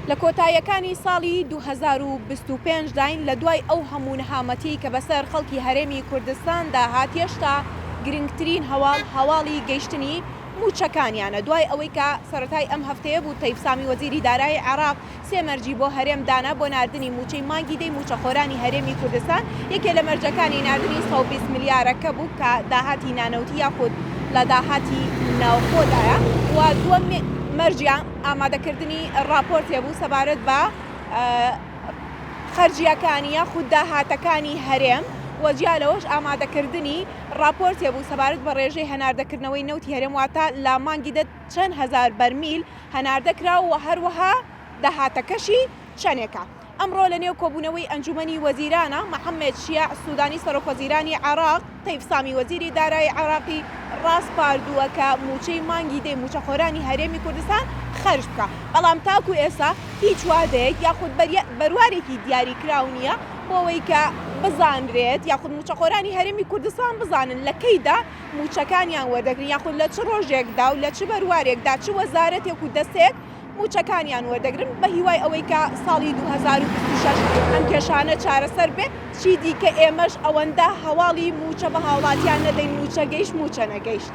لە کۆتاییەکانی ساڵی 2025 داین لە دوای ئەو هەموو نەهامەتی کە بەسەر خەڵکی هەرێمی کوردستاندا هات هێشتا گرنگترین هەواڵی گەیشتنی موچەکانیانە دوای ئەوەی کە سەرەتای ئەم هەفتەیە بوو تەیب سامی وەزیری دارایی عێراق سێمەرجی بۆ هەرێم دانا بۆ ناردنی موچەی مانگی دەی موچەخۆرانی هەرێمی کوردستان یەکێ لە مەرجەکانی ناردنی 120 میلیارەکە بوو کە داهاتی نانەوتی یاخود لە داهاتی ناوخۆدایە و دووەم مەرجیان ئامادەکردنی راپۆرتێ بوو سەبارەت بە خەرجیەکانی یاخود داهاتەکانی هەرێم وەجیا لەوەش ئامادەکردنی راپۆرتێ بوو سەبارەت بە ڕێژەی هەناردەکردنەوەی نەوتی هەرێم واتە لە مانگی دە چەند هەزار بەرمیل هەناردەکراوە و هەروەها داهاتەکەشی چەندێکە. ئەمڕۆ لە نێو کۆبوونەوەی ئەنجومەنی وەزیرانە محەممەد شیاع سوودانی سەرۆکوەزیرانی عێراق تەیب سامی وەزیری دارایی عێراقی ڕاستپاردووە کە موچەی مانگی دەی موچەخۆرانی هەرێمی کوردستان خەرج بکە، بەڵام تاکو ئێستا هیچ وادەیەک یاخود بەروارێکی دیاریکراو نییە بۆ ئەوەی کە بزانرێت یاخود موچەخۆرانی هەرێمی کوردستان بزانن لە کەیدا موچەکانیان وەردەگرن یاخود لە چ ڕۆژێکدا و لە چ بەروارێکدا چ وەزارەتێک و دەستێک موچەکانیان وەردەگرن بە هیوای ئەوەی کە ساڵی 2026 ئەم کێشانە چارەسەر بێت چی دیکە ئێمەش ئەوەندە هەواڵی موچە بە هاوڵاتیان نەدەین موچە گەیشت موچە نەگەیشت.